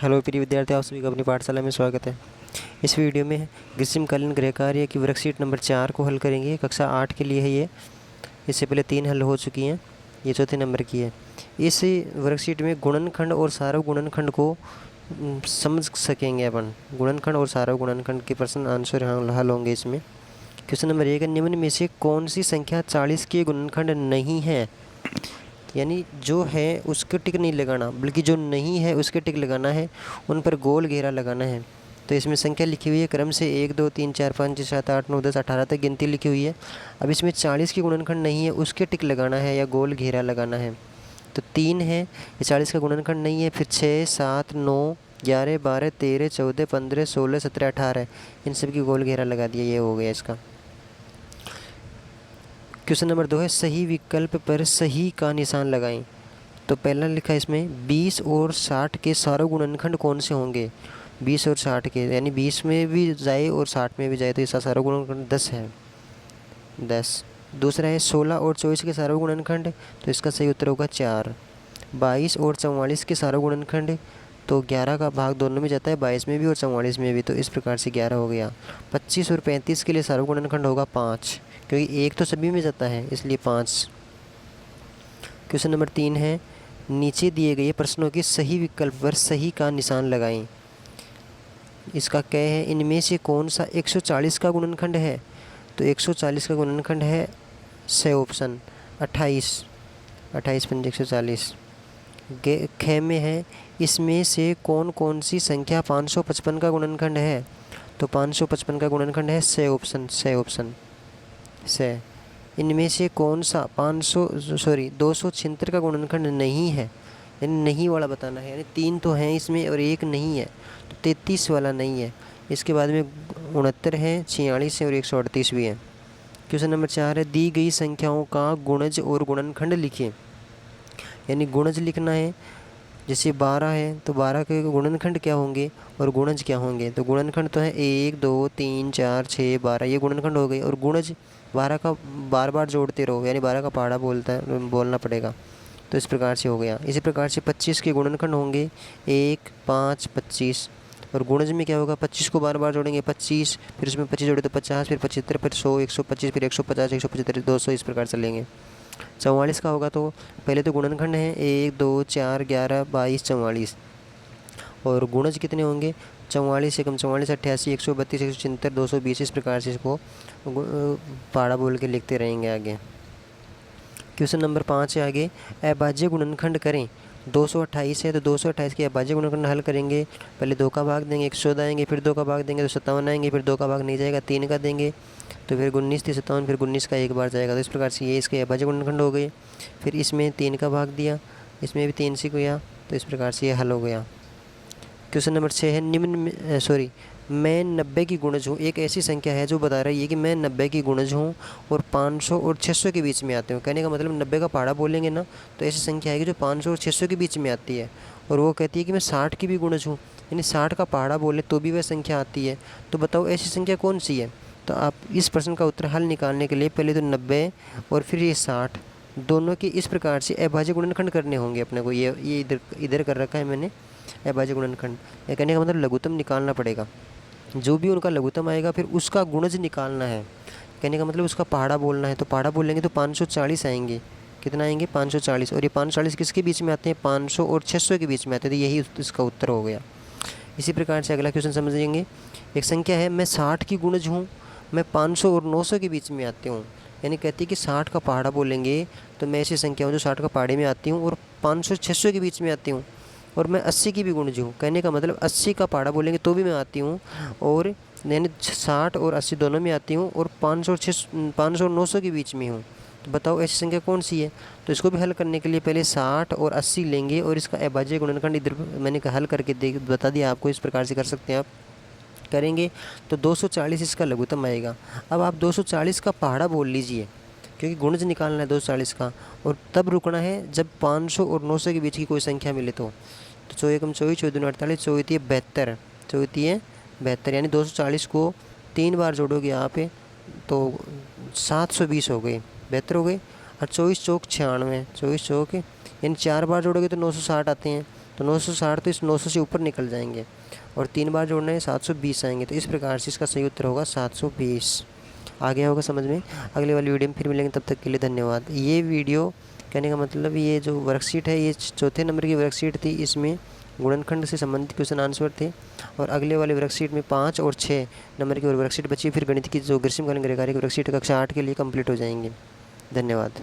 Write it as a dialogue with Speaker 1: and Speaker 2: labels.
Speaker 1: Hello प्रिय विद्यार्थी, आप सभी का अपनी पाठशाला में स्वागत है। इस वीडियो में ग्रीष्मकालीन गृह कार्य की वर्कशीट नंबर 4 को हल करेंगे। कक्षा 8 के लिए है ये। इससे पहले 3 हल हो चुकी हैं, ये चौथे नंबर की है। इस वर्कशीट में गुणनखंड और सारव गुणनखंड को समझ सकेंगे अपन। गुणनखंड और सारव गुणनखंड के प्रश्न आंसर हल होंगे इसमें। क्वेश्चन नंबर 1 है, निम्न में से कौन सी संख्या 40 के गुणनखंड नहीं है? यानी जो है उसके टिक नहीं लगाना, बल्कि जो नहीं है उसके टिक लगाना है, उन पर गोल घेरा लगाना है। तो इसमें संख्या लिखी हुई है क्रम से 1 2 3 4 5 6 7 8 9 10 18 तक गिनती लिखी हुई है। अब इसमें 40 की गुणनखंड नहीं है, उसके टिक लगाना है या गोल घेरा लगाना है। तो 3 है, ये 40 का गुणनखंड नहीं है। फिर 6 7 9 11 12 13 14 15 16 17 18, इन सब की गोल घेरा लगा दिया। ये हो गया इसका। क्वेश्चन नंबर 2 है, सही विकल्प पर सही का निशान लगाएं। तो पहला लिखा है इसमें 20 और 60 के सारे गुणनखंड कौन से होंगे? 20 और 60 के, यानी 20 में भी जाए और 60 में भी जाए, तो इसका सारा गुणनखंड 10 है, 10। दूसरा है 16 और 24 के सारे गुणनखंड, तो इसका सही उत्तर होगा 4। 22 और 44 के सारे गुणनखंड, तो 11 का भाग दोनों में जाता है, 22 में भी और 44 में भी, तो इस प्रकार से 11 हो गया। 25 और 35 के लिए सारा गुणनखंड होगा 5, क्योंकि एक तो सभी में जाता है, इसलिए 5। क्वेश्चन नंबर 3 है, नीचे दिए गए प्रश्नों के सही विकल्प पर सही का निशान लगाएं। इसका क्या है, इनमें से कौन सा 140 का गुणनखंड है? तो 140 का गुणनखंड है से ऑप्शन 28, 28 पंजे 140। ख में है, इसमें से कौन कौन सी संख्या 555 का गुणनखंड है? तो 555 का गुणनखंड है से ऑप्शन, से ऑप्शन से। इनमें से कौन सा 276 का गुणनखंड नहीं है? यानी नहीं वाला बताना है, यानी 3 तो हैं इसमें और 1 नहीं है, तो 33 वाला नहीं है। इसके बाद में 69 है, 46 है और 138 भी है। क्वेश्चन नंबर 4 है, दी गई संख्याओं का गुणज और गुणनखंड लिखिए। यानी गुणज लिखना है, जैसे 12 है तो 12 के गुणनखंड क्या होंगे और गुणज क्या होंगे? तो गुणनखंड तो है 1 2 3 4 6 12, ये गुणनखंड हो गए। और गुणज 12 का बार बार जोड़ते रहो, यानी 12 का पहाड़ा बोलना पड़ेगा। तो इस प्रकार से हो गया। इसी प्रकार से 25 के गुणनखंड होंगे 1 5 25, और गुणज में क्या होगा, 25 को बार बार जोड़ेंगे 25, फिर उसमें 25 जोड़े तो 50, फिर 75, फिर 100 125, फिर 150 175 200, इस प्रकार चलेंगे। 44 का होगा, तो पहले तो गुणनखंड है 1 2 4 11 22 44, और गुणज कितने होंगे, 44 एकम 44 88 132 176 220, इस प्रकार से इसको पहाड़ा बोल के लिखते रहेंगे आगे। क्वेश्चन नंबर 5 है आगे, अभाज्य गुणनखंड करें। 228 है तो 228 के अभाज्य गुणनखंड हल करेंगे। पहले 2 का भाग देंगे, 114 आएंगे, फिर 2 का भाग देंगे तो 57 आएंगे, फिर 2 का भाग नहीं जाएगा, 3 का देंगे तो फिर 19 थी 57, फिर 19 का एक बार जाएगा। तो इस प्रकार से ये इसके अभाज्य गुणनखंड हो गए। फिर इसमें 3 का भाग दिया, इसमें भी 3 से गया, तो इस प्रकार से ये हल हो गया। क्वेश्चन नंबर 6 है, मैं 90 की गुणज हूँ। एक ऐसी संख्या है जो बता रही है कि मैं 90 की गुणज हूँ और 500 और 600 के बीच में आती हूँ। कहने का मतलब 90 का पहाड़ा बोलेंगे ना, तो ऐसी संख्या है कि जो 500 और 600 के बीच में आती है। और वो कहती है कि मैं 60 की भी गुणज हूँ, यानी 60 का पहाड़ा बोले तो भी वह संख्या आती है। तो बताओ ऐसी संख्या कौन सी है? तो आप इस प्रश्न का उत्तर हल निकालने के लिए पहले तो 90 और फिर ये 60, दोनों के इस प्रकार से अभाज्य गुणनखंड करने होंगे अपने को। ये इधर कर रखा है मैंने अभाज्य गुणनखंड। ये कहने का मतलब लघुत्तम निकालना पड़ेगा, जो भी उनका लघुत्तम आएगा फिर उसका गुणज निकालना है। कहने का मतलब उसका पहाड़ा बोलना है, तो पहाड़ा बोलेंगे तो 540 आएंगे। कितना आएंगे? 540, और ये 540 किसके बीच में आते हैं? 500 और 600 के बीच में आते हैं, तो यही इसका उत्तर हो गया। इसी प्रकार से अगला क्वेश्चन समझेंगे। एक संख्या है, मैं 60 की गुणज हूँ, मैं 500 और 900 के बीच में आती हूँ। यानी कहती है कि 60 का पहाड़ा बोलेंगे तो मैं ऐसी संख्या हूँ जो 60 का पहाड़े में आती हूँ और 500 600 के बीच में आती हूँ, और मैं 80 की भी गुणज हूँ। कहने का मतलब 80 का पहाड़ा बोलेंगे तो भी मैं आती हूँ, और यानी 60 और 80 दोनों में आती हूँ, और 500 और 900 के बीच में हूँ। तो बताओ ऐसी संख्या कौन सी है? तो इसको भी हल करने के लिए पहले 60 और 80 लेंगे और इसका अभाज्य गुणनखंड इधर मैंने हल करके बता दिया आपको। इस प्रकार से कर सकते हैं आप। करेंगे तो 240 इसका लघुत्तम आएगा। अब आप 240 का पहाड़ा बोल लीजिए, क्योंकि गुणज निकालना है 240 का, और तब रुकना है जब 500 और 900 के बीच की कोई संख्या मिले। तो 24 एकम 24 24 दूनी 48 24 72 24 72, यानी 240 को 3 बार जोड़ोगे आप तो 720 हो गए, 72 हो गए। और 24 चौक 96, 24 चौक यानी 4 बार जोड़ोगे तो 960 आते हैं, तो 960 तो इस 900 से ऊपर निकल जाएंगे और 3 बार जोड़ना है 720 आएंगे। तो इस प्रकार से इसका सही उत्तर होगा 720। आ गया होगा समझ में। अगले वाली वीडियो में फिर मिलेंगे, तब तक के लिए धन्यवाद। ये वीडियो कहने का मतलब ये जो वर्कशीट है ये चौथे नंबर की वर्कशीट थी, इसमें गुणनखंड से संबंधित क्वेश्चन आंसर थे। और अगले वाले वर्कशीट में 5 और 6 नंबर की और वर्कशीट बची, फिर गणित की जो ग्रीष्मकालीन गृहकार्य की वर्कशीट कक्षा 8 के लिए कंप्लीट हो जाएंगे। धन्यवाद।